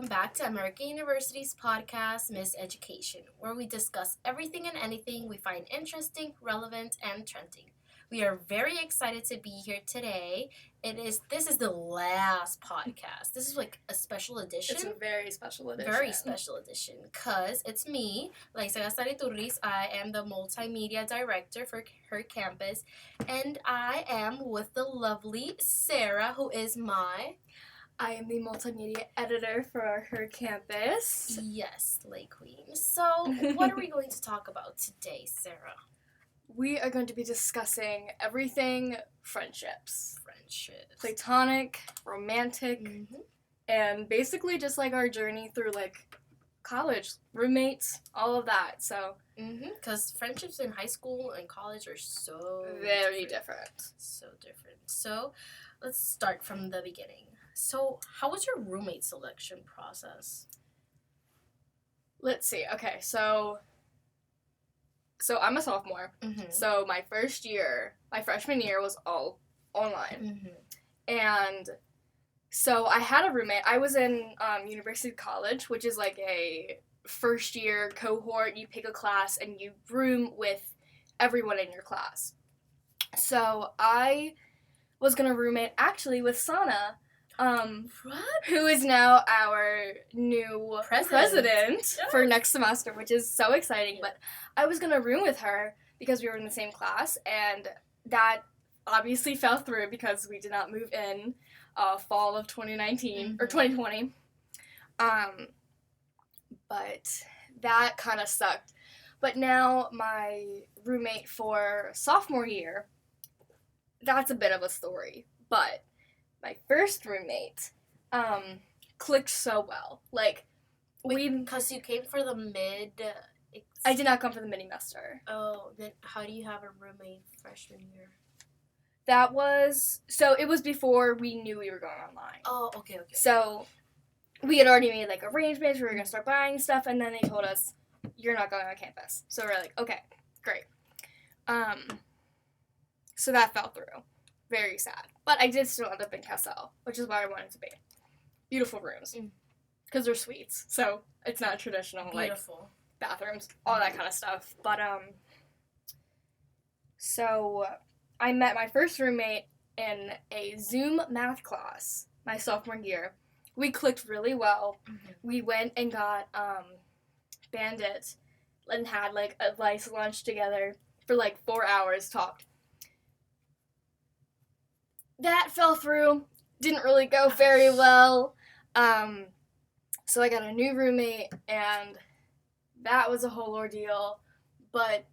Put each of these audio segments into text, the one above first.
welcome back to American University's podcast, Miss Education, where we discuss everything and anything we find interesting, relevant, and trending. We are very excited to be here today. This is the last podcast. This is like a special edition. It's a very special edition. Very special edition, because it's me, Laisa and Sarah. I am the multimedia director for her campus, and I am with the lovely Sarah, who is I am the multimedia editor for her campus. Yes, Lake Queen. So, what are we going to talk about today, Sarah? We are going to be discussing everything friendships. Platonic, romantic, and basically just like our journey through like college, roommates, all of that. So, because friendships in high school and college are so very different. So different. So, let's start from the beginning. So, how was your roommate selection process? Let's see. Okay, so I'm a sophomore. So my freshman year was all online. And so I had a roommate. I was in University College, which is like a first year cohort. You pick a class and you room with everyone in your class. So I was going to roommate actually with Sana, who is now our new president for next semester, which is so exciting. But I was going to room with her because we were in the same class, and that obviously fell through because we did not move in fall of 2019 or 2020. But that kind of sucked. But now my roommate for sophomore year, that's a bit of a story. But my first roommate clicked so well. Like, because you came for the mid... I did not come for the mini-mester. Oh, then how do you have a roommate freshman year? It was before we knew we were going online. Oh, okay. So, we had already made, like, arrangements, we were going to start buying stuff, and then they told us, you're not going on campus. So we're like, okay, great. So that fell through. Very sad. But I did still end up in Cassell, which is where I wanted to be. Beautiful rooms. Because they're suites, so it's not traditional, beautiful. Like, bathrooms, all that kind of stuff. But, so I met my first roommate in a Zoom math class my sophomore year. We clicked really well. We went and got, Bandit and had, like, a nice lunch together for, like, 4 hours, talked. That fell through. Didn't really go very well. So I got a new roommate, and that was a whole ordeal. But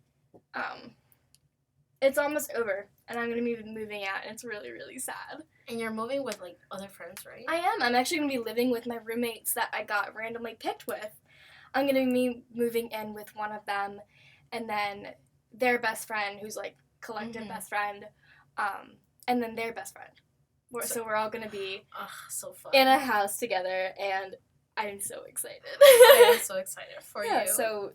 it's almost over, and I'm going to be moving out, and it's really, really sad. And you're moving with, like, other friends, right? I am. I'm actually going to be living with my roommates that I got randomly picked with. I'm going to be moving in with one of them, and then their best friend, who's, like, collective best friend, and then their best friend. So we're all going to be so fun. In a house together, and I'm so excited. I am so excited for you. So,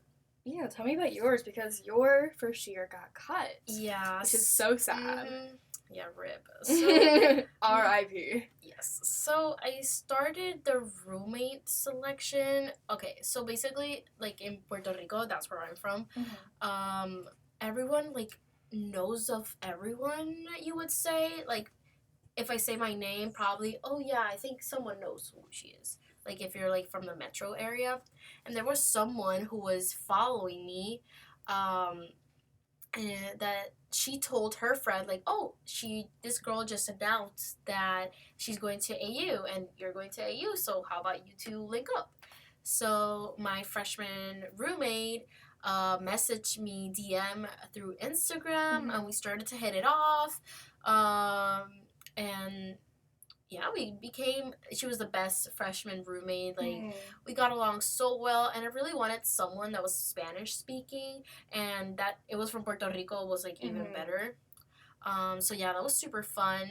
tell me about yours, because your first year got cut. Yeah. Which is so sad. Yeah, rip. So, R.I.P. Yes. So, I started the roommate selection. Okay, so basically, like, in Puerto Rico, that's where I'm from, everyone, like, knows of everyone, you would say. Like, if I say my name, probably, oh yeah, I think someone knows who she is. Like, if you're, like, from the metro area. And there was someone who was following me, and that she told her friend, like, oh, this girl just announced that she's going to AU, and you're going to AU, so how about you two link up? So my freshman roommate messaged me DM through Instagram, and we started to hit it off, and yeah, she was the best freshman roommate. Like, we got along so well, and I really wanted someone that was Spanish speaking, and that it was from Puerto Rico was, like, even better. So yeah, that was super fun.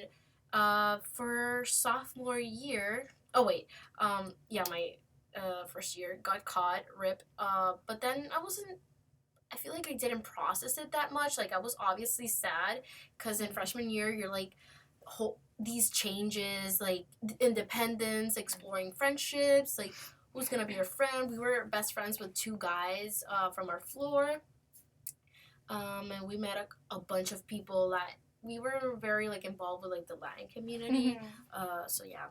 For sophomore year, my first year got caught, rip. But then I feel like I didn't process it that much. Like, I was obviously sad, because in freshman year, you're, like, these changes, like independence, exploring friendships, like who's gonna be your friend. We were best friends with two guys from our floor, and we met a bunch of people that we were very like involved with, like the Latin community. So yeah,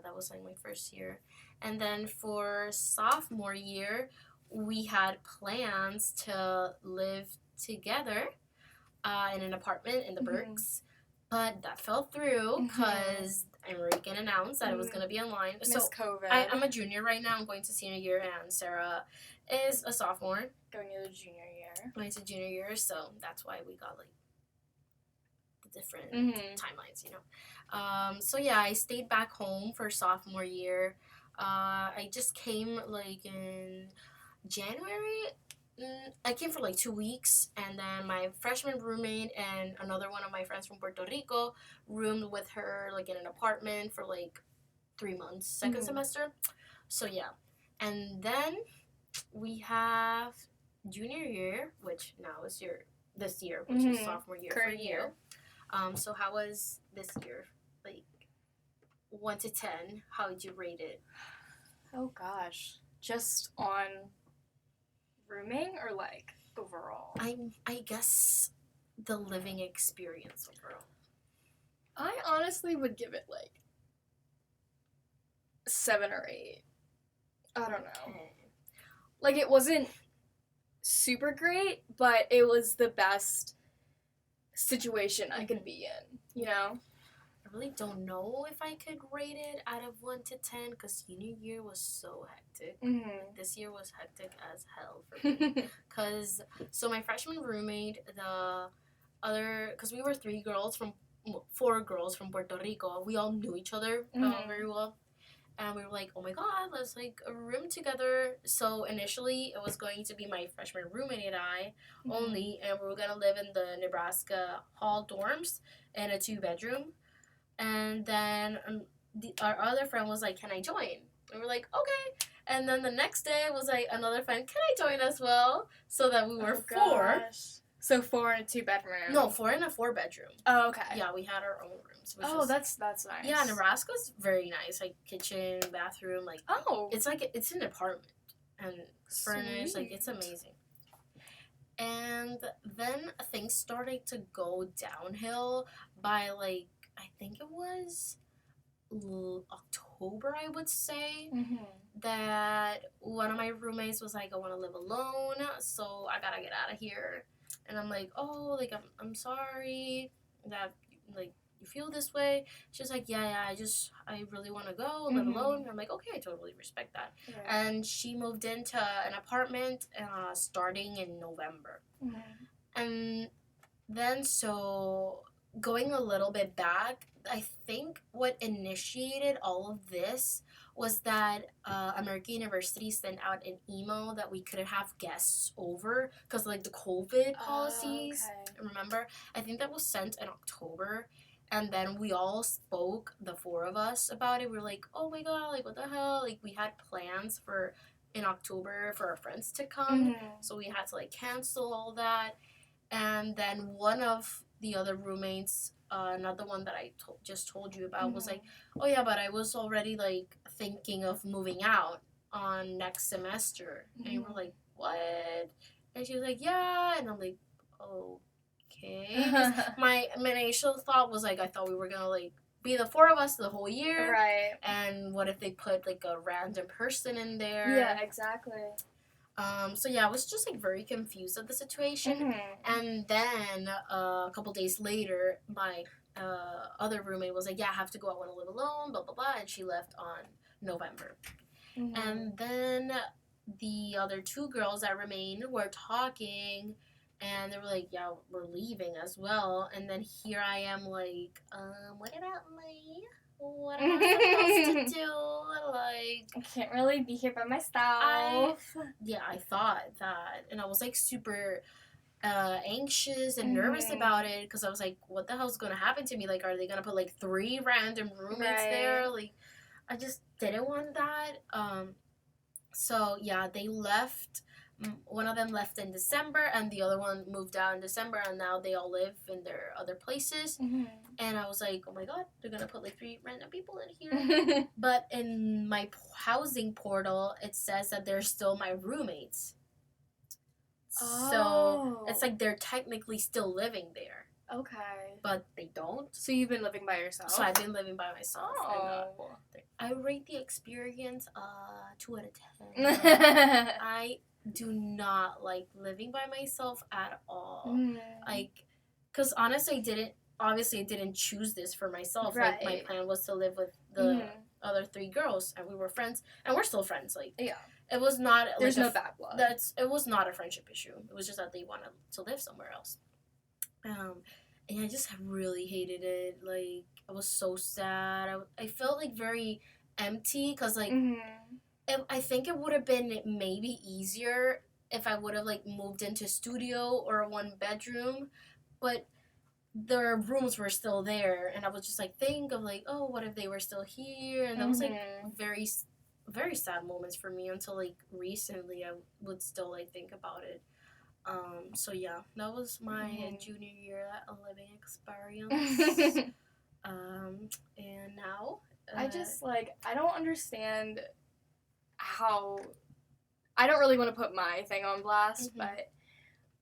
that was like my first year, and then for sophomore year, we had plans to live together in an apartment in the Berks. But that fell through because Enrique announced that it was going to be online. So COVID. I'm a junior right now. I'm going to senior year, and Sarah is a sophomore. Going to junior year. Going to junior year, so that's why we got like the different timelines, you know. So yeah, I stayed back home for sophomore year. I just came like in January. I came for like 2 weeks, and then my freshman roommate and another one of my friends from Puerto Rico roomed with her like in an apartment for like 3 months, second semester. So yeah, and then we have junior year, which now is this year, which is sophomore year for you. So how was this year? Like 1 to 10, how would you rate it? Oh gosh, just on rooming or like overall? I guess the living experience overall. I honestly would give it like 7 or 8. I don't know. Like it wasn't super great, but it was the best situation I could be in, you know? I really don't know if I could rate it out of 1 to 10 because senior year was so hectic. Like, this year was hectic as hell for me. So my freshman roommate, because we were 4 girls from Puerto Rico. We all knew each other very well. And we were like, oh my god, let's like room together. So initially it was going to be my freshman roommate and I only, and we were gonna live in the Nebraska hall dorms in a 2-bedroom. And then our other friend was like, can I join? And we're like, okay. And then the next day was like another friend, can I join as well? So that we were 4. Gosh. So 4 in a 2-bedroom. No, 4 in a 4-bedroom. Oh, okay. Yeah, we had our own rooms. That's nice. Yeah, Nebraska's very nice. Like kitchen, bathroom, like it's like it's an apartment and it's furnished. Like it's amazing. And then things started to go downhill by like I think it was October, I would say, that one of my roommates was like, I want to live alone, so I gotta get out of here. And I'm like, oh, like, I'm sorry that, like, you feel this way. She's like, yeah, I really want to go live alone. And I'm like, okay, I totally respect that. Yeah. And she moved into an apartment starting in November. And then, so going a little bit back, I think what initiated all of this was that American University sent out an email that we couldn't have guests over because like the COVID policies. Remember? I think that was sent in October. And then we all spoke, the 4 of us, about it. We were like, oh my god, like what the hell? Like we had plans in October for our friends to come. So we had to like cancel all that. And then one of the other roommates, not the one that I just told you about, was like, oh yeah, but I was already like thinking of moving out on next semester. And we're like, what? And she was like, yeah. And I'm like, okay. My initial thought was like, I thought we were gonna like be the 4 of us the whole year. Right. And what if they put like a random person in there? Yeah, exactly. So yeah, I was just like very confused at the situation. And then a couple days later, my other roommate was like, yeah, I have to go, I want to live alone, blah blah blah, and she left on November. And then the other 2 girls that remained were talking, and they were like, yeah, we're leaving as well. And then here I am like, what about me? What am I supposed to do? Like, I can't really be here by myself. I thought that, and I was like super anxious and nervous about it because I was like, what the hell's gonna happen to me? Like, are they gonna put like 3 random roommates there? Like, I just didn't want that. So yeah, they left one of them left in December, and the other one moved out in December, and now they all live in their other places. And I was like, oh my god, they're gonna put like 3 random people in here. But in my housing portal, it says that they're still my roommates. So it's like they're technically still living there. Okay. But they don't. So you've been living by yourself? So I've been living by myself. Oh. And, I rate the experience 2 out of 10. I do not like living by myself at all. Like, because honestly, I didn't choose this for myself. Right. Like, my plan was to live with the other 3 girls, and we were friends, and we're still friends. Like, yeah. It was not. There's no bad blood. It was not a friendship issue. It was just that they wanted to live somewhere else. And I just really hated it. Like, I was so sad. I felt like very empty because like I think it would have been maybe easier if I would have like moved into a studio or a 1 bedroom, but their rooms were still there, and I was just like think of like, oh, what if they were still here? And that was like very, very sad moments for me until like recently I would still like think about it. So yeah, that was my junior year living experience. And now I just like I don't understand how I don't really want to put my thing on blast, but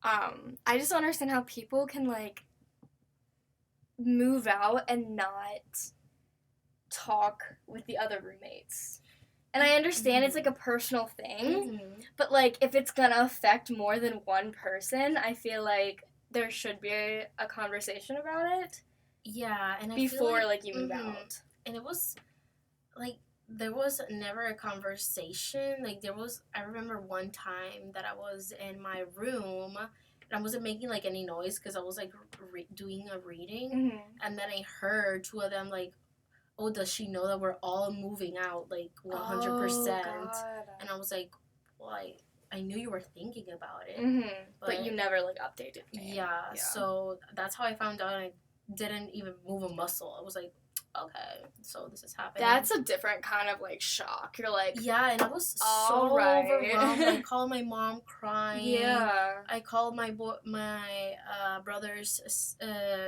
I just don't understand how people can like move out and not talk with the other roommates. And I understand it's, like, a personal thing, but, like, if it's gonna affect more than one person, I feel like there should be a conversation about it. Yeah, and before, like, you move out. And it was, like, there was never a conversation. Like, I remember one time that I was in my room, and I wasn't making, like, any noise because I was, like, doing a reading, and then I heard 2 of them, like, oh, does she know that we're all moving out, like, 100%? Oh, and I was like, well, I knew you were thinking about it. But you never, like, updated me. Yeah, so that's how I found out, and I didn't even move a muscle. I was like, okay, so this is happening. That's a different kind of, like, shock. You're like, yeah, and I was so overwhelmed. I called my mom crying. Yeah. I called my brother's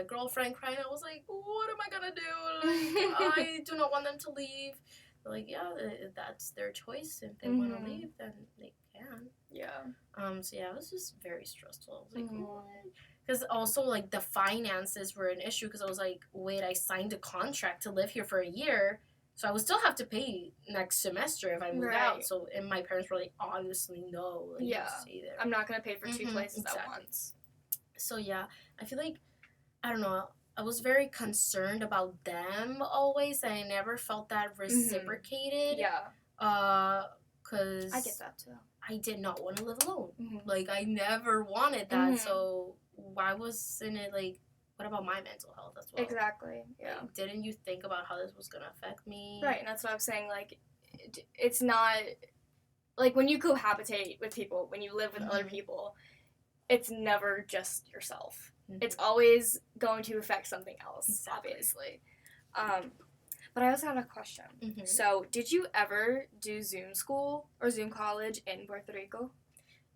girlfriend crying. I was like, what am I gonna do? Like, I do not want them to leave. They're like, yeah, that's their choice. If they want to leave, then they can. Yeah. So yeah, it was just very stressful. I was like, what? Because also, like, the finances were an issue because I was like, wait, I signed a contract to live here for a year, so I would still have to pay next semester if I move out. So, and my parents were like, obviously, no. Like, yeah. stay there. I'm not going to pay for 2 places at once. So, yeah, I feel like, I don't know, I was very concerned about them always, and I never felt that reciprocated. Yeah. Because I get that, too. I did not want to live alone. Like, I never wanted that, so why wasn't it, like, what about my mental health as well? Exactly, yeah. Like, didn't you think about how this was going to affect me? Right, and that's what I'm saying, like, it's not, like, when you cohabitate with people, when you live with other people, it's never just yourself. It's always going to affect something else, obviously. But I also have a question. So, did you ever do Zoom school or Zoom college in Puerto Rico?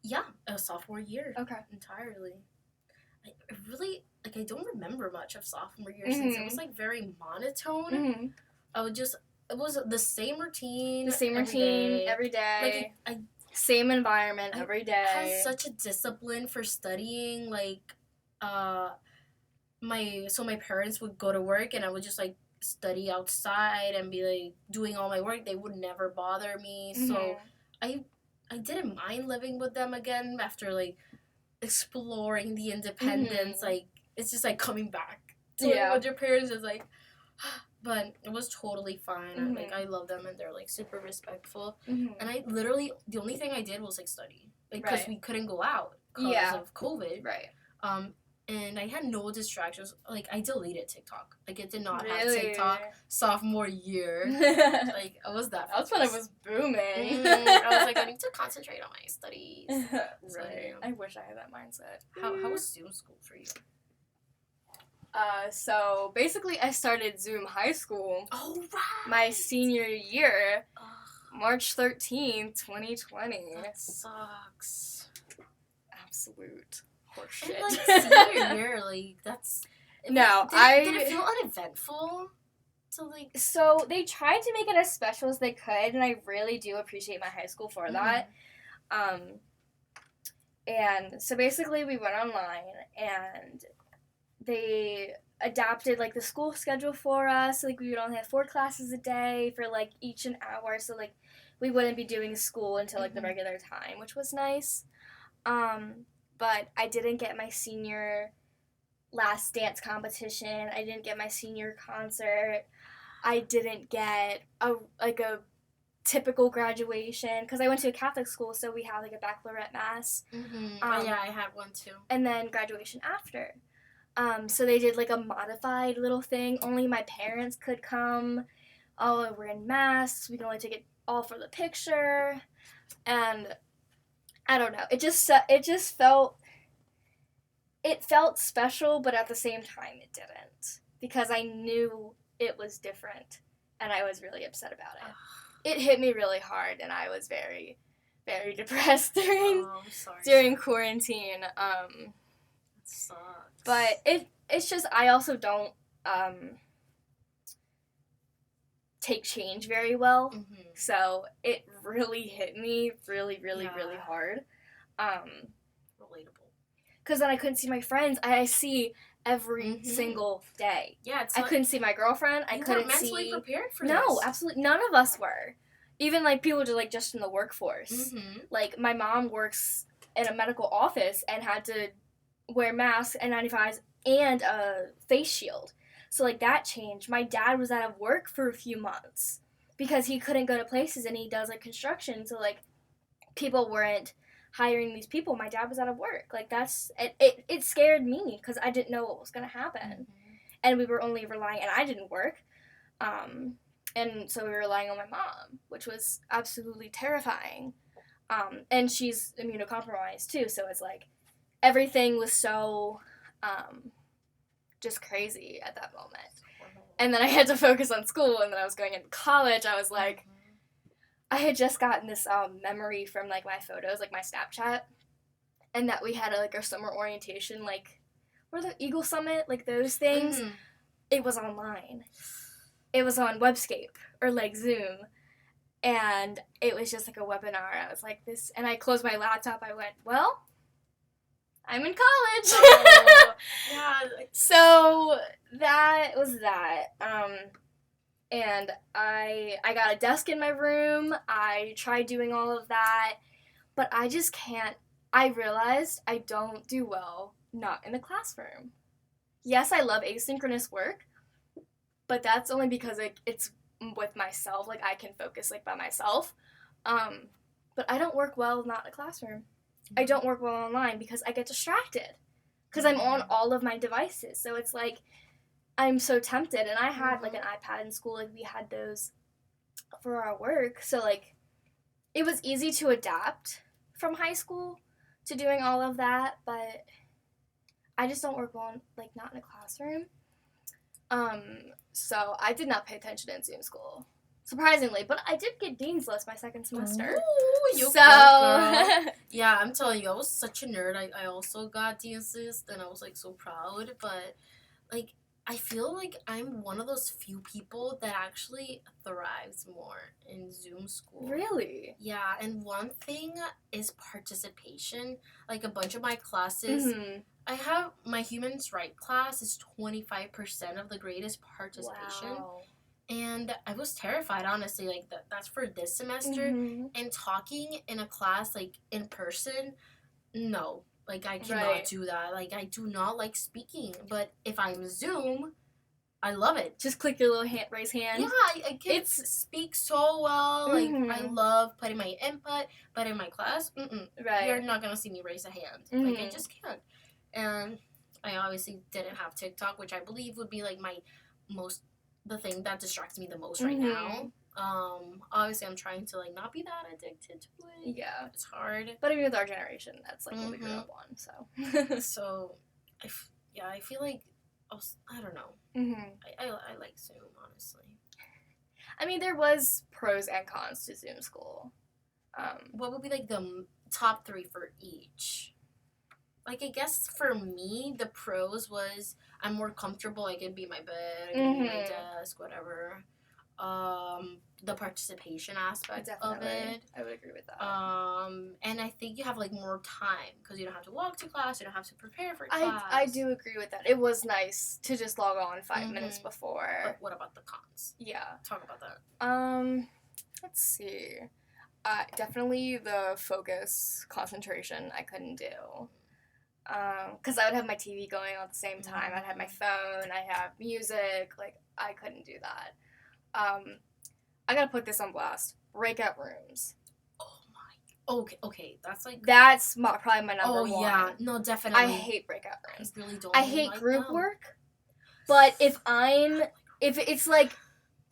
Yeah, a sophomore year. Okay. Entirely. I really, like, I don't remember much of sophomore year since it was, like, very monotone. It was the same routine. Every day. Like, same environment every day. I had such a discipline for studying. Like, my parents would go to work and I would just, like, study outside and be, like, doing all my work. They would never bother me. So I didn't mind living with them again after, like, exploring the independence. Like, it's just like coming back to with your parents is like, but it was totally fine. Like, I love them and they're like super respectful. And I literally, the only thing I did was like study, like, because we couldn't go out because of COVID. And I had no distractions. Like, I deleted TikTok. Like, I did not have TikTok sophomore year. Like, I was that. That's when it was booming. I was like, I need to concentrate on my studies. Right. I wish I had that mindset. How was Zoom school for you? So basically, I started Zoom high school. Oh, right. My senior year. March 13th, 2020. That sucks. Absolute horseshit. And, like, senior year, like, that's... No, Did it feel uneventful? To, like... So, they tried to make it as special as they could, and I really do appreciate my high school for that. And so basically we went online, and they adapted, like, the school schedule for us. Like, we would only have 4 classes a day for, like, each an hour, so, like, we wouldn't be doing school until, like, the regular time, which was nice. But I didn't get my senior last dance competition. I didn't get my senior concert. I didn't get a typical graduation, because I went to a Catholic school, so we had, like, a baccalaureate mass. Yeah, I had one too. And then graduation after. So they did, like, a modified little thing. Only my parents could come. Oh, we're in masks. We can only take it all for the picture. And I don't know. It just felt... It felt special, but at the same time it didn't. Because I knew it was different. And I was really upset about it. It hit me really hard, and I was very, very depressed during quarantine. That sucks. But it's just, I also don't take change very well. So it really hit me really, really, really hard. Relatable. Because then I couldn't see my friends. I see every single day. Yeah, it's I couldn't see my girlfriend. I couldn't see... You weren't mentally prepared for this. No, absolutely. None of us were. Even, like, people just in the workforce. Like, my mom works in a medical office and had to wear masks and 95s and a face shield. So, like, that changed. My dad was out of work for a few months because he couldn't go to places, and he does, like, construction. So, like, people weren't hiring these people. My dad was out of work. Like, that's... It scared me because I didn't know what was going to happen. And we were only relying... And I didn't work. And so we were relying on my mom, which was absolutely terrifying. And she's immunocompromised, too. So it's like... Everything was so... just crazy at that moment. And then I had to focus on school, and then I was going into college. I was like... I had just gotten this memory from, like, my photos, like, my Snapchat, and that we had, like, our summer orientation, like, what are the Eagle Summit, like, those things? It was online. It was on Webscape, or, like, Zoom, and it was just, like, a webinar. I was like, this, and I closed my laptop. I went, well, I'm in college. Oh, yeah. So that was that. And I got a desk in my room. I tried doing all of that, but I just can't. I realized I don't do well not in a classroom. Yes, I love asynchronous work, but that's only because it's with myself. Like, I can focus, like, by myself. But I don't work well not in a classroom. I don't work well online because I get distracted because I'm on all of my devices. So it's like... I'm so tempted, and I had, like, an iPad in school, like, we had those for our work, so, like, it was easy to adapt from high school to doing all of that, but I just don't work well, like, not in a classroom. So I did not pay attention in Zoom school, surprisingly, but I did get Dean's List my second semester. Ooh, you so girl. Yeah, I'm telling you, I was such a nerd. I also got Dean's List, and I was, like, so proud, but, like, I feel like I'm one of those few people that actually thrives more in Zoom school. Really? Yeah, and one thing is participation. Like, a bunch of my classes, I have my humans right class is 25% of the grade is participation. Wow. And I was terrified, honestly. Like, that's for this semester. And talking in a class, like, in person, no. Like, I cannot do that. Like, I do not like speaking. But if I'm Zoom, I love it. Just click your little raise hand. Yeah, I can speak so well. Like, I love putting my input. But in my class, you're not going to see me raise a hand. Like, I just can't. And I obviously didn't have TikTok, which I believe would be, like, the thing that distracts me the most right now. Obviously I'm trying to, like, not be that addicted to it. Yeah. It's hard. But even with our generation, that's, like, what we grew up on, so. So, I feel like, I don't know. I like Zoom, honestly. I mean, there was pros and cons to Zoom school. What would be like the top 3 for each? Like, I guess for me, the pros was I'm more comfortable. I can be in my bed, I can be at my desk, whatever. The participation aspect of it. I would agree with that. And I think you have like more time because you don't have to walk to class, you don't have to prepare for class. I do agree with that. It was nice to just log on 5 minutes before. But what about the cons? Yeah. Talk about that. Let's see. Definitely the focus, concentration, I couldn't do. Because I would have my TV going on at the same time. I'd have my phone, I have music. Like, I couldn't do that. I gotta put this on blast. Breakout rooms. Oh my. Okay. That's like. That's probably my number one. Oh yeah, no, definitely. I hate breakout rooms. I really don't. I hate group work. But if it's like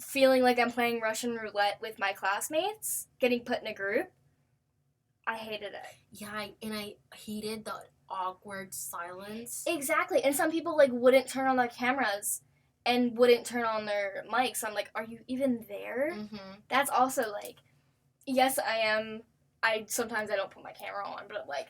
feeling like I'm playing Russian roulette with my classmates, getting put in a group, I hated it. Yeah, I hated the awkward silence. Exactly, and some people like wouldn't turn on their cameras and wouldn't turn on their mics. I'm like, are you even there? That's also like, yes, sometimes I don't put my camera on, but like,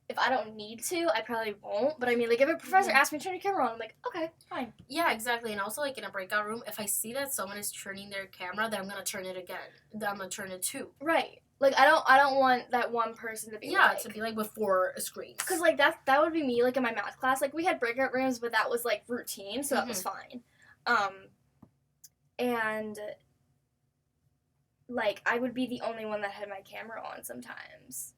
if I don't need to, I probably won't. But I mean, like, if a professor asks me to turn your camera on, I'm like, okay, fine. Yeah, exactly. And also, like, in a breakout room, if I see that someone is turning their camera, then I'm gonna turn it again. Then I'm gonna turn it too. Right. Like, I don't want that one person to be to be like before a screen. Because like that would be me. Like in my math class, like we had breakout rooms, but that was like routine, so that was fine. And like I would be the only one that had my camera on sometimes,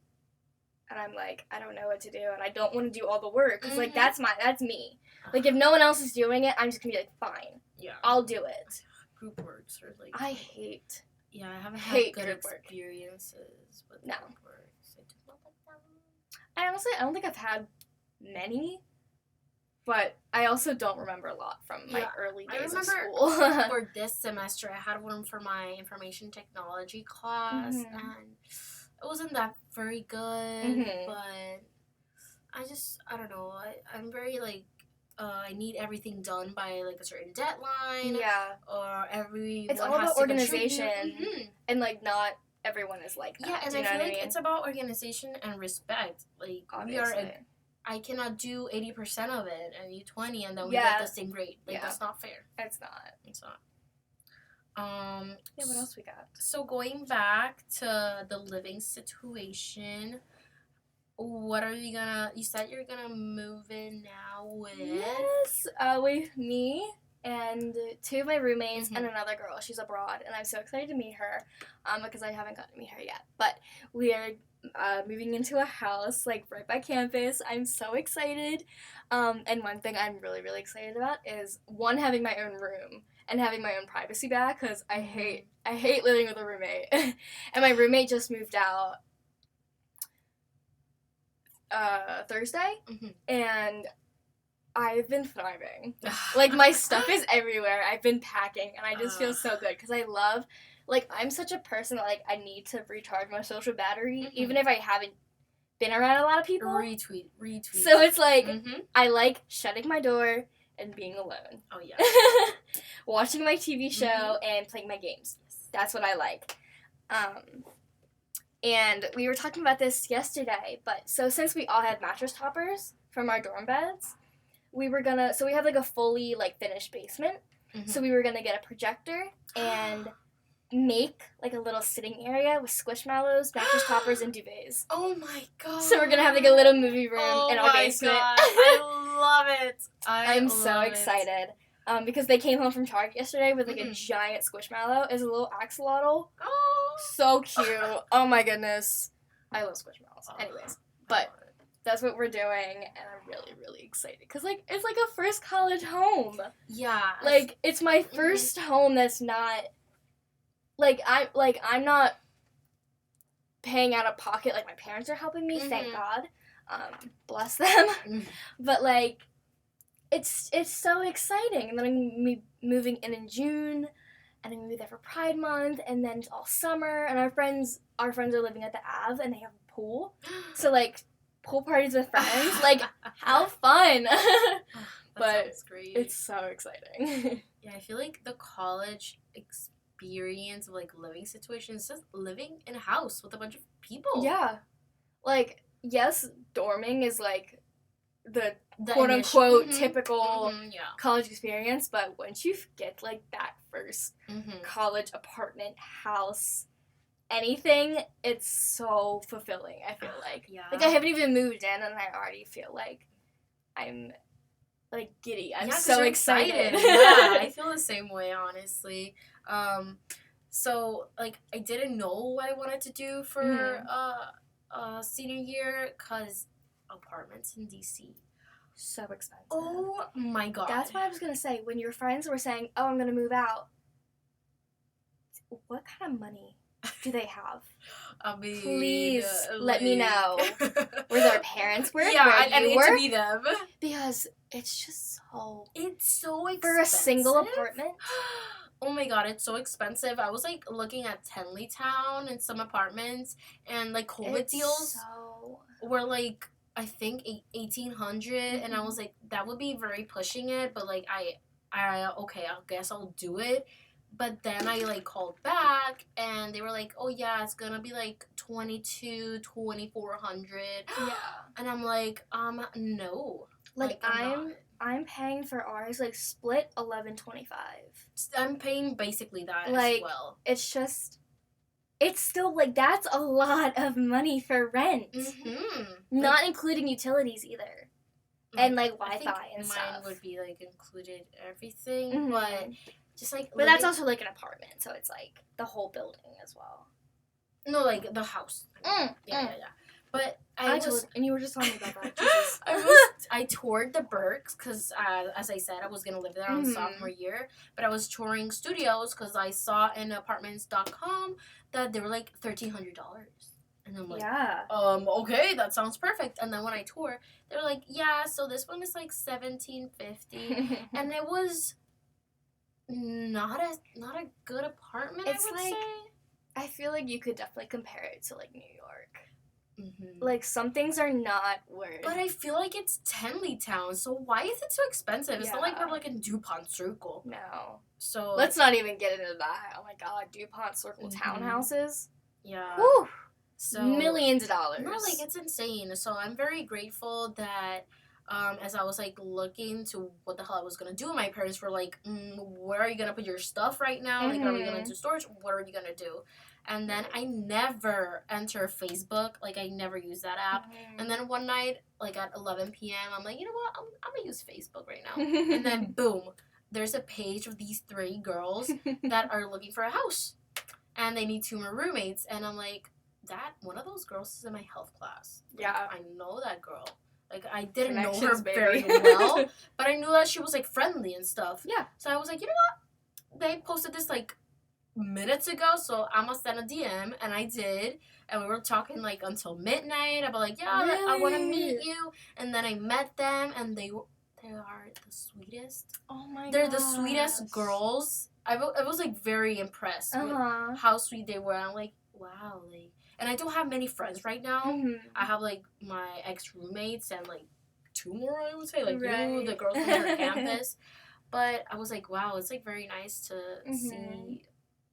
and I'm like, I don't know what to do, and I don't want to do all the work because like that's me. Like if no one else is doing it, I'm just gonna be like, fine, I'll do it. Group works are like. I hate. Yeah, I haven't had good experiences with group works. I do not like them. I don't think I've had many, but I also don't remember a lot from my early days of school. For this semester, I had one for my information technology class, and it wasn't that very good, but I don't know, I'm very, like, I need everything done by like a certain deadline. Yeah. Or it's all about organization, and like not everyone is like that. Yeah, and I feel like it's about organization and respect. Like obviously, I cannot do 80% of it and you 20, and then we get the same grade. Like that's not fair. It's not. It's not. Yeah. What else we got? So going back to the living situation. What are you gonna? You said you're gonna move in now with. Yes, with me and 2 of my roommates and another girl. She's abroad, and I'm so excited to meet her, because I haven't gotten to meet her yet. But we are moving into a house like right by campus. I'm so excited. And one thing I'm really really excited about is having my own room and having my own privacy back, because I hate living with a roommate. And my roommate just moved out Thursday, and I've been thriving. Like my stuff is everywhere. I've been packing, and I just feel so good because I love, like, I'm such a person that like I need to recharge my social battery, even if I haven't been around a lot of people. Retweet. So it's like I like shutting my door and being alone. Oh yeah. Watching my TV show and playing my games. That's what I like. And we were talking about this yesterday, but so since we all had mattress toppers from our dorm beds, we have like a fully like finished basement. So we were gonna get a projector and make like a little sitting area with squishmallows, mattress toppers, and duvets. Oh my god. So we're gonna have like a little movie room in our basement. God. I love it. I'm so excited. Because they came home from Target yesterday with like a giant squishmallow. It's a little axolotl. Oh, so cute. Oh my goodness. I love squishmallows. Anyways, but that's what we're doing, and I'm really, really excited. Because, like, it's like a first college home. Yeah. Like, it's my first home that's not, I'm not paying out of pocket. Like, my parents are helping me, thank God. Bless them. But, like, it's so exciting. And then I'm moving in June, and I'm going to be there for Pride Month, and then all summer. And our friends are living at the Ave, and they have a pool. So, like, pool parties with friends. Like, how fun. But sounds great. It's so exciting. Yeah, I feel like the college experience of like living situations, just living in a house with a bunch of people. Yeah. Like, yes, dorming is like the The quote initial- unquote typical yeah. college experience, but once you get like that first college apartment, house, anything, it's so fulfilling, I feel like. Yeah. Like, I haven't even moved in and I already feel like I'm like giddy. I'm so excited. Yeah, I feel the same way, honestly. So like I didn't know what I wanted to do for senior year because apartments in DC so expensive. Oh my god. That's what I was gonna say. When your friends were saying, "Oh, I'm gonna move out," what kind of money do they have? I mean, please let me know. Where their parents work? Yeah, where I you need work? to be them. Because it's just so. It's so expensive for a single apartment. Oh my god, it's so expensive. I was like looking at Tenleytown and some apartments, and like COVID deals were like I think 1,800, and I was like that would be very pushing it, but like I okay, I guess I'll do it. But then I like called back and they were like, "Oh yeah, it's gonna be like 2,400." Yeah. And I'm like, no. Like I'm paying for ours like split $11.25. I'm paying basically that like, as well. It's still like that's a lot of money for rent. Not including utilities either. And like Wi-Fi and stuff. Mine would be like included everything, but just like. But that's also like an apartment, so it's like the whole building as well. No, like the house. Yeah. But and you were just telling me about that. Jesus. I toured the Berks because, as I said, I was gonna live there on sophomore year. But I was touring studios because I saw in apartments.com that they were like $1,300. And I'm like, okay, that sounds perfect. And then when I tour, they were like, yeah, so this one is like $1,750, and it was not a good apartment. It's I would like, say. I feel like you could definitely compare it to like New York. Like some things are not worth. But I feel like it's Tenleytown, so why is it so expensive? It's not like we're like in DuPont Circle. No. So let's not even get into that. Oh my god, DuPont Circle townhouses. Yeah. Whew. So millions of dollars. No, like it's insane. So I'm very grateful that as I was like looking to what the hell I was gonna do, my parents were like, where are you gonna put your stuff right now? Like, are we gonna do storage? What are you gonna do? And then I never enter Facebook. Like, I never use that app. And then one night, like at 11 p.m., I'm like, you know what? I'm gonna use Facebook right now. And then boom, there's a page of these 3 girls that are looking for a house, and they need 2 more roommates. And I'm like, that one of those girls is in my health class. Yeah, I know that girl. Like, I didn't know her baby. very well, but I knew that she was, like, friendly and stuff. Yeah. So I was like, you know what? They posted this, like, minutes ago, so I'm gonna send a DM, and I did. And we were talking, like, until midnight about, like, yeah, really? I want to meet you. And then I met them, and they are the sweetest. Oh, my god. They're the sweetest girls. I was, like, very impressed with how sweet they were. I'm like, wow, like... And I don't have many friends right now. I have, like, my ex-roommates and, like, 2 more, I would say. Like, you, the girls from your campus. But I was like, wow, it's, like, very nice to see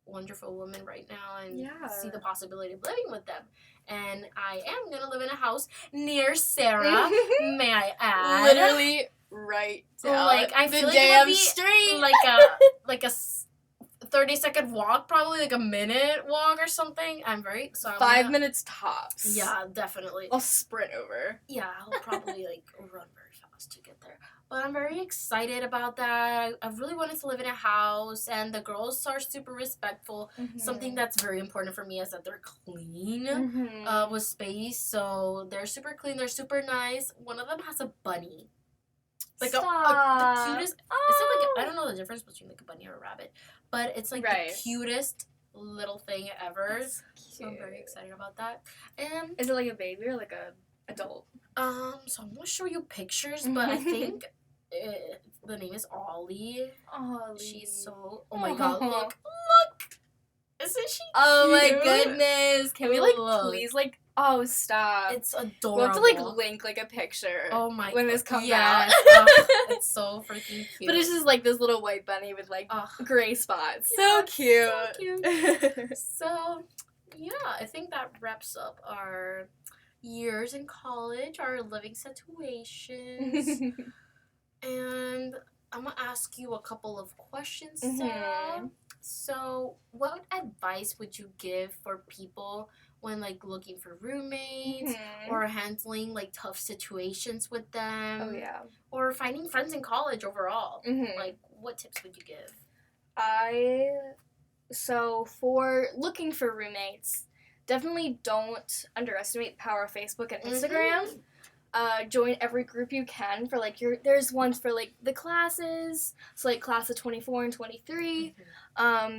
wonderful women right now and see the possibility of living with them. And I am going to live in a house near Sarah, may I add. Literally right down like, I the feel like damn it would be street. Like a 30-second walk, probably like a minute walk or something. I'm very excited. 5 minutes tops. Yeah, definitely. I'll sprint over. Yeah, I'll probably like run very fast to get there. But I'm very excited about that. I really wanted to live in a house, and the girls are super respectful. Something that's very important for me is that they're clean with space. So they're super clean. They're super nice. One of them has a bunny. Like the cutest. Oh. Is it like I don't know the difference between like a bunny or a rabbit, but it's like the cutest little thing ever. So I'm very excited about that. And is it like a baby or like a adult? So I'm gonna show you pictures, but I think the name is Ollie. Ollie. She's so. Oh my god! Look! Isn't she? Oh cute? My goodness! Can we like please like Oh, stop. It's adorable. We'll have to, like, link, like, a picture. Oh my. When this comes out. It's so freaking cute. But it's just, like, this little white bunny with, like, gray spots. So cute. So cute. So, yeah, I think that wraps up our years in college, our living situations. And I'm going to ask you a couple of questions, Sarah. So, what advice would you give for people when, like, looking for roommates or handling, like, tough situations with them? Oh, yeah. Or finding friends in college overall? Like, what tips would you give? So, for looking for roommates, definitely don't underestimate the power of Facebook and Instagram. Join every group you can for, like, there's ones for, like, the classes, so, like, class of 24 and 23.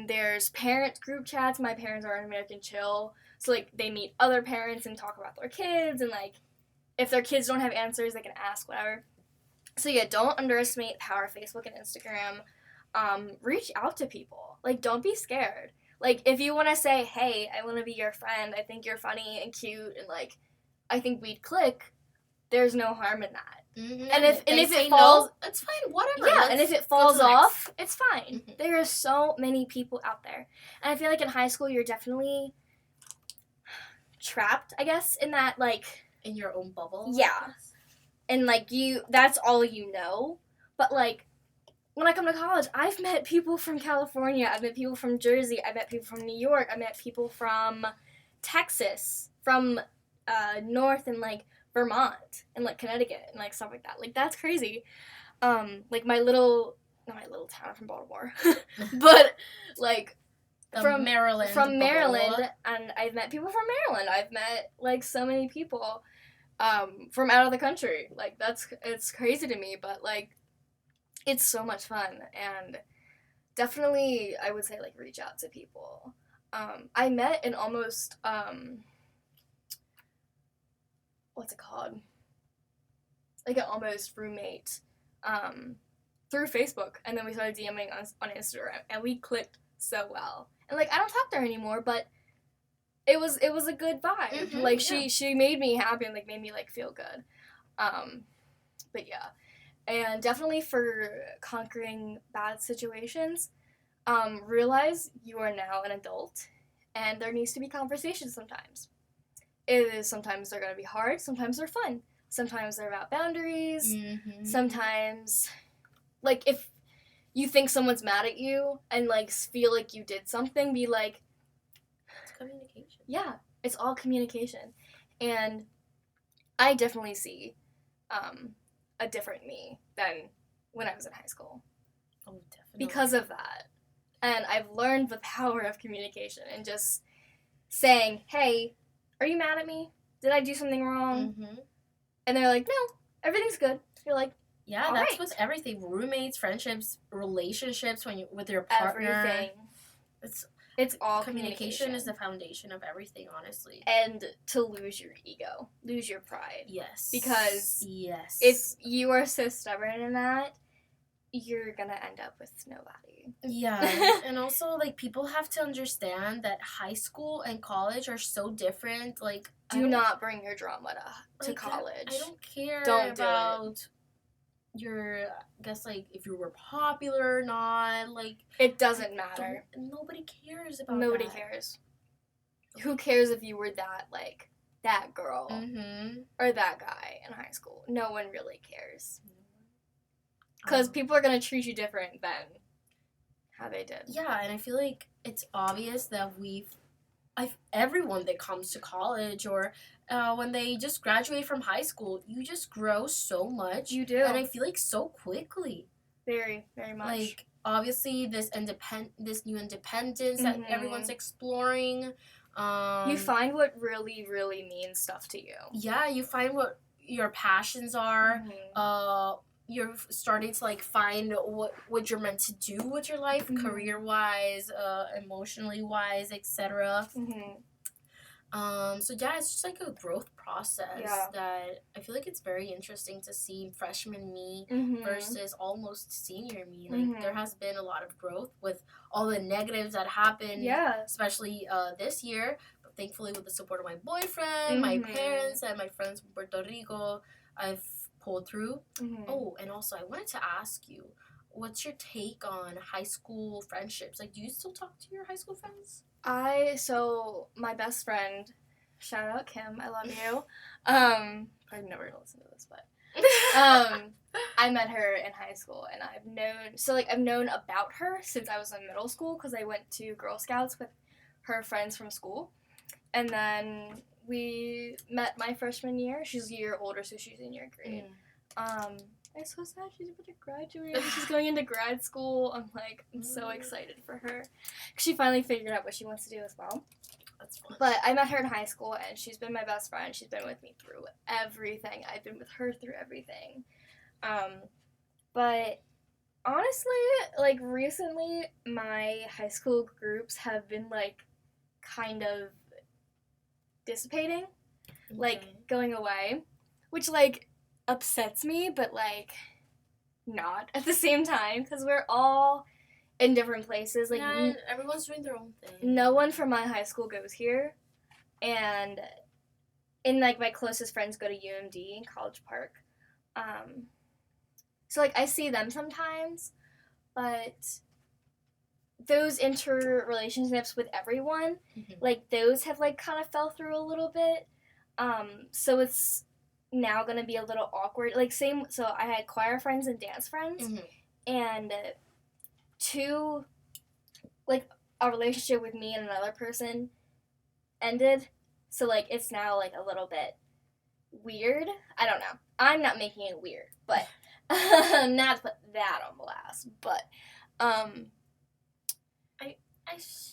There's parent group chats. My parents are in American Chill, so, like, they meet other parents and talk about their kids, and, like, if their kids don't have answers, they can ask, whatever. So, yeah, don't underestimate the power of Facebook and Instagram. Reach out to people. Like, don't be scared. Like, if you want to say, hey, I want to be your friend, I think you're funny and cute, and, like, I think we'd click, there's no harm in that. And if it falls, no, it's fine, whatever. Yeah, and if it falls off, it's fine. There are so many people out there. And I feel like in high school, you're definitely trapped, I guess, in that, like... In your own bubble? Yeah. And, like, that's all you know. But, like, when I come to college, I've met people from California, I've met people from Jersey, I've met people from New York, I met people from Texas, from North and, like, Vermont, and, like, Connecticut, and, like, stuff like that. Like, that's crazy. Like, not my little town, I'm from Baltimore, but, like, from Maryland, and I've met people from Maryland. I've met, like, so many people from out of the country. Like, it's crazy to me, but, like, it's so much fun, and definitely, I would say, like, reach out to people. I met an almost, what's it called? Like, an almost roommate, through Facebook, and then we started DMing on Instagram, and we clicked so well. And, like, I don't talk to her anymore, but it was a good vibe. Like, she made me happy and, like, made me, like, feel good. But yeah. And definitely for conquering bad situations, realize you are now an adult, and there needs to be conversations sometimes. Sometimes they're going to be hard, sometimes they're fun. Sometimes they're about boundaries. Sometimes, like, if you think someone's mad at you and, like, feel like you did something, be like... It's communication. Yeah, it's all communication. And I definitely see a different me than when I was in high school. Oh, definitely. Because of that. And I've learned the power of communication and just saying, hey, are you mad at me? Did I do something wrong? And they're like, no, everything's good. You're like, yeah, that's with everything. Roommates, friendships, relationships, with your partner. Everything. It's all communication. Is the foundation of everything, honestly. And to lose your ego. Lose your pride. Yes. Because if you are so stubborn in that, you're going to end up with nobody. Yeah. And also, like, people have to understand that high school and college are so different. Like, do not bring your drama to college. I don't care about your, I guess, like, if you were popular or not. Like, it doesn't matter. Nobody cares about Nobody cares. Who cares if you were that girl or that guy in high school? No one really cares. Because people are going to treat you different than how they did. Yeah, and I feel like it's obvious that everyone that comes to college or when they just graduate from high school, you just grow so much. You do. And I feel like so quickly. Very, very much. Like, obviously, this new independence that everyone's exploring. You find what really, really means stuff to you. Yeah, you find what your passions are. You're starting to, like, find what you're meant to do with your life, career-wise, emotionally-wise, etc. So, yeah, it's just, like, a growth process that I feel like it's very interesting to see freshman me versus almost senior me. Like, there has been a lot of growth with all the negatives that happened, especially this year. But thankfully with the support of my boyfriend, my parents, and my friends from Puerto Rico, I've pulled through. Oh, and also I wanted to ask you, what's your take on high school friendships? Like, do you still talk to your high school friends? So my best friend, shout out Kim, I love you. I've never gonna listen to this, but I met her in high school, and I've known about her since I was in middle school because I went to Girl Scouts with her friends from school, and then we met my freshman year. She's a year older, so she's in your grade. I'm so sad she's about to graduate. She's going into grad school. I'm so excited for her. She finally figured out what she wants to do as well. That's fun. But I met her in high school, and she's been my best friend. She's been with me through everything. I've been with her through everything. But honestly, recently, my high school groups have been, kind of dissipating. Going away. Which, upsets me, but, not at the same time, because we're all in different places. Everyone's doing their own thing. No one from my high school goes here, and my closest friends go to UMD in College Park. So, I see them sometimes, but those interrelationships with everyone, those have, kind of fell through a little bit. So it's now gonna be a little awkward. So I had choir friends and dance friends, and two, a relationship with me and another person ended, so, it's now, a little bit weird. I don't know. I'm not making it weird, but, not to put that on blast, but,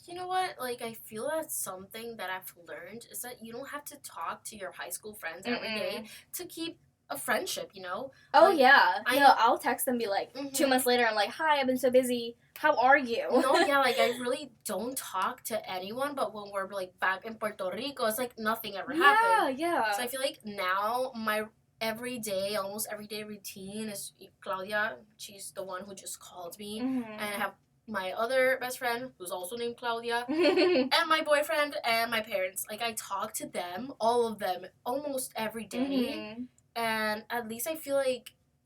you know what? I feel that's something that I've learned is that you don't have to talk to your high school friends every day to keep a friendship, you know? Oh, yeah. I'll text them and be 2 months later, I'm hi, I've been so busy. How are you? No, yeah, I really don't talk to anyone, but when we're, back in Puerto Rico, it's nothing ever happened. Yeah. So I feel now my almost everyday routine is Claudia. She's the one who just called me, and I have my other best friend, who's also named Claudia, and my boyfriend and my parents. I talk to them, all of them, almost every day. And at least I feel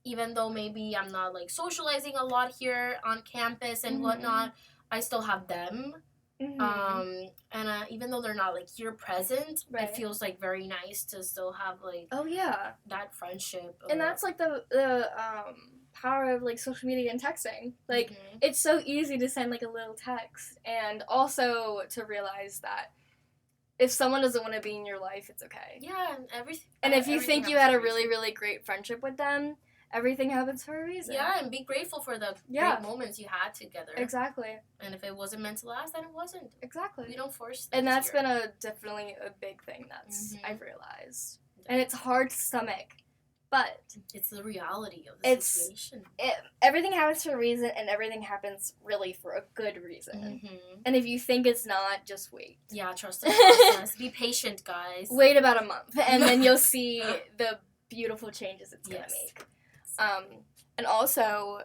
even though maybe I'm not, socializing a lot here on campus and whatnot, I still have them. And even though they're not, here present, it feels, very nice to still have, oh, yeah, that friendship. And that's, the power of social media and texting. It's so easy to send a little text, and also to realize that if someone doesn't want to be in your life, it's okay. Yeah, and everything. And if you think you had a really, really great friendship with them, everything happens for a reason. Yeah, and be grateful for the great moments you had together. Exactly. And if it wasn't meant to last, then it wasn't. Exactly. We don't force things. And that's here. been definitely a big thing that's I've realized. And it's hard to stomach. But it's the reality of the situation. Everything happens for a reason, and everything happens really for a good reason. And if you think it's not, just wait. Yeah, trust the process. Be patient, guys. Wait about a month, and then you'll see the beautiful changes it's going to make. And also,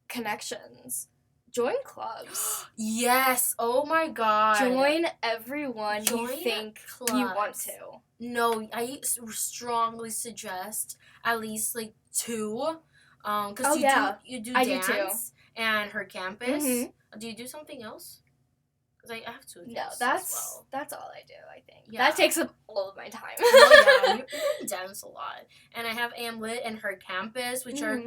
connections. Join clubs. Yes. Oh my God. Join everyone you think you want to. No, I strongly suggest at least 2. Because you do dance do and her campus. Do you do something else? Because I have to. No, that's all I do. I think that takes up all of my time. You dance a lot, and I have AmLit and her campus, which are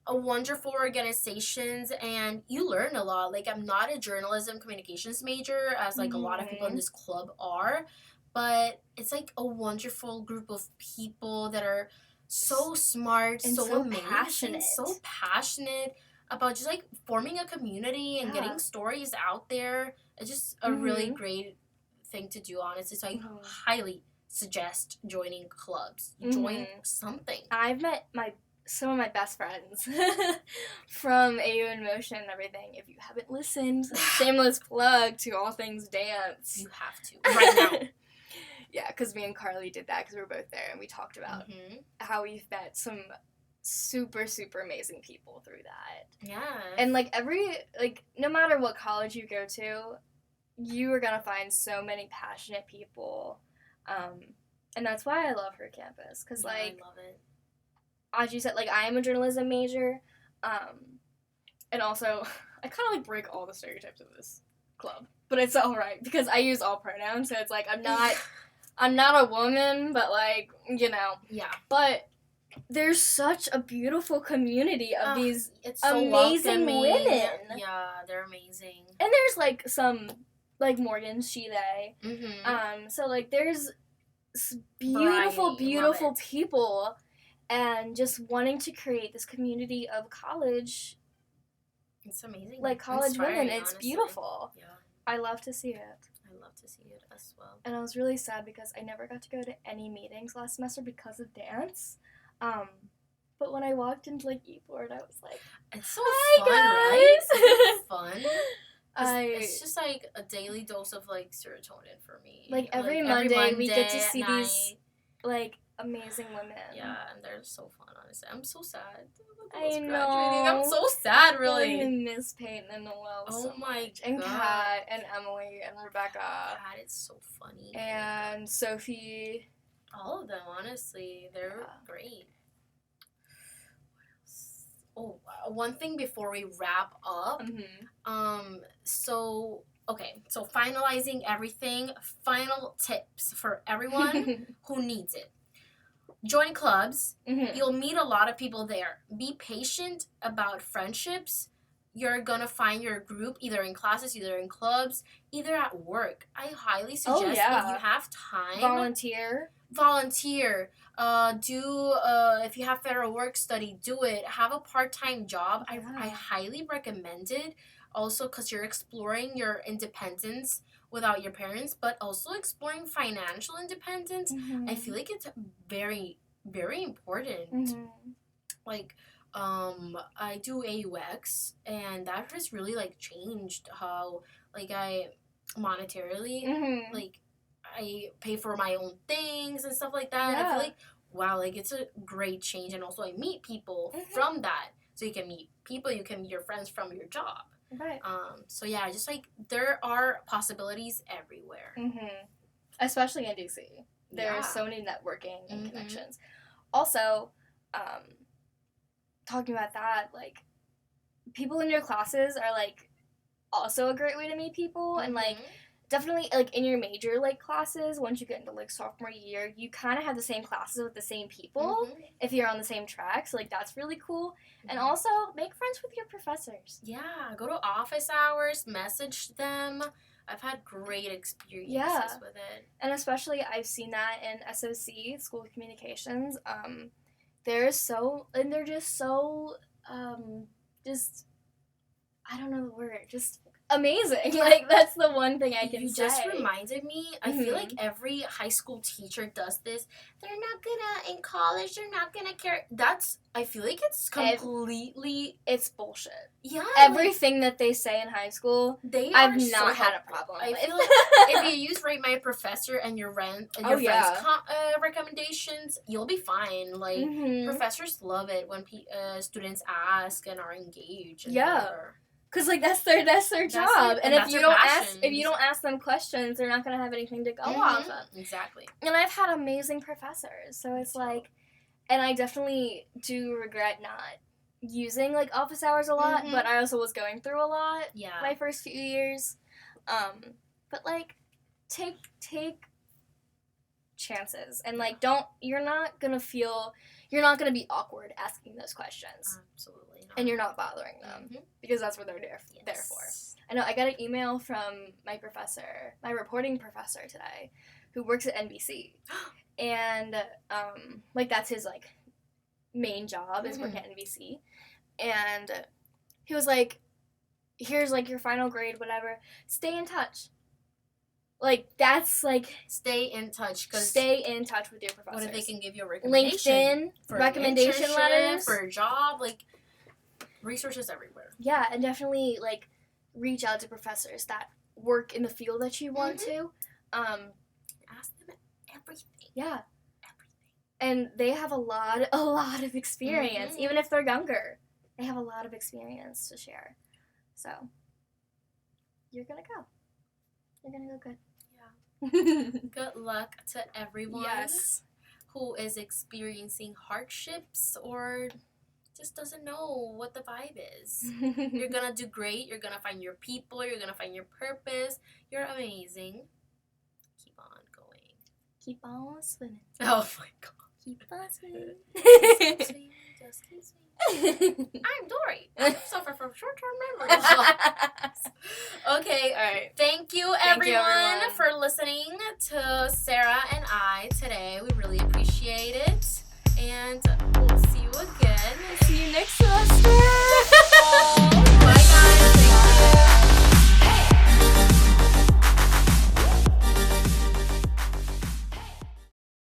a wonderful organizations, and you learn a lot. I'm not a journalism communications major, as a lot of people in this club are, but it's a wonderful group of people that are so smart, and so amazing, so passionate about just forming a community and getting stories out there. It's just a really great thing to do, honestly. So I highly suggest joining clubs. Join something. I've met some of my best friends from AU in Motion and everything. If you haven't listened, shameless plug to All Things Dance. You have to right now. Yeah, because me and Carly did that because we were both there, and we talked about how we've met some super, super amazing people through that. Yeah. And, no matter what college you go to, you are going to find so many passionate people. And that's why I love her campus. Because, like, I love it. As you said, like, I am a journalism major. And also, I kind of, like, break all the stereotypes of this club. But it's all right. Because I use all pronouns. So it's, like, I'm not a woman. But, like, you know. Yeah. But there's such a beautiful community of these so amazing welcoming. women. Yeah, they're amazing. And there's, like, some, like, Morgan, Sheila. Mm-hmm. So, like, there's beautiful, beautiful people. And just wanting to create this community of college. It's amazing. Like, college women. It's honestly. Beautiful. Yeah. I love to see it. I love to see it as well. And I was really sad because I never got to go to any meetings last semester because of dance. But when I walked into, like, ePort, I was like, it's so fun, right? It's fun. It's just, like, a daily dose of, like, serotonin for me. Like, every Monday we get to see these, like, amazing women. Yeah, and they're so fun, honestly. I'm so sad. I know. I'm so sad, really. I miss Peyton and Noelle so much. And God. Kat and Emily and Rebecca. Kat, it's so funny. And Sophie. All of them, honestly. They're great. What else? Oh, one thing before we wrap up. Mm-hmm. So finalizing everything, final tips for everyone who needs it. Join clubs. Mm-hmm. You'll meet a lot of people there. Be patient about friendships. You're gonna find your group either in classes, either in clubs, either at work. I highly suggest if you have time. Volunteer. If you have federal work study, do it. Have a part-time job. Yeah. I highly recommend it. Also, because you're exploring your independence without your parents, but also exploring financial independence. Mm-hmm. I feel like it's very, very important. Mm-hmm. Like, I do AUX, and that has really, like, changed how, like, I monetarily, mm-hmm. like, I pay for my own things and stuff like that. Yeah. And I feel like, wow, like, it's a great change. And also I meet people mm-hmm. from that. So you can meet people, you can meet your friends from your job. Right. So yeah, just, like, there are possibilities everywhere. Mm-hmm. Especially in DC. There are so many networking and mm-hmm. connections. Also, talking about that, like, people in your classes are, like, also a great way to meet people. Mm-hmm. And, like, definitely, like, in your major, like, classes, once you get into, like, sophomore year, you kind of have the same classes with the same people mm-hmm. if you're on the same track. So, like, that's really cool. Mm-hmm. And also, make friends with your professors. Yeah, go to office hours, message them. I've had great experiences with it. And especially, I've seen that in SOC, School of Communications. They're just so, just, I don't know the word, just amazing. Like, that's the one thing I can say. You just reminded me, I mm-hmm. feel like every high school teacher does this. They're not gonna, in college, they're not gonna care. I feel like it's completely... It's bullshit. Yeah. Everything that they say in high school, I've not had a problem with. I feel like if you use Rate My Professor and your friends' recommendations, you'll be fine. Like, mm-hmm. professors love it when students ask and are engaged. And whatever. Cause, like, that's their job, and if you don't ask them questions, they're not gonna have anything to go mm-hmm. off of. Exactly. And I've had amazing professors, so it's like, and I definitely do regret not using, like, office hours a lot, mm-hmm. but I also was going through a lot. Yeah. My first few years, but, like, take chances, and, like, you're not gonna be awkward asking those questions. Absolutely not. And you're not bothering them, mm-hmm. because that's what they're there for. I know, I got an email from my reporting professor today, who works at NBC. And, like, that's his, like, main job is working at NBC. And he was like, here's, like, your final grade, whatever. Stay in touch. Like, that's, like... Stay in touch with your professors. What if they can give you a recommendation? LinkedIn, for recommendation letters. For a job, like, resources everywhere. Yeah, and definitely, like, reach out to professors that work in the field that you want mm-hmm. to. Ask them everything. Yeah. And they have a lot of experience, mm-hmm. even if they're younger. They have a lot of experience to share. So, you're gonna go. You're gonna go good. Yeah. Good luck to everyone. Yes. Who is experiencing hardships or just doesn't know what the vibe is. You're gonna do great. You're gonna find your people. You're gonna find your purpose. You're amazing. Keep on going. Keep on swimming. Oh my god. Keep on swimming. Just keep swimming. I'm Dory. I suffer from short-term memory loss. Okay. All right. Thank you, everyone, for listening to Sarah and I today. We really appreciate it. And we'll see you again. See you next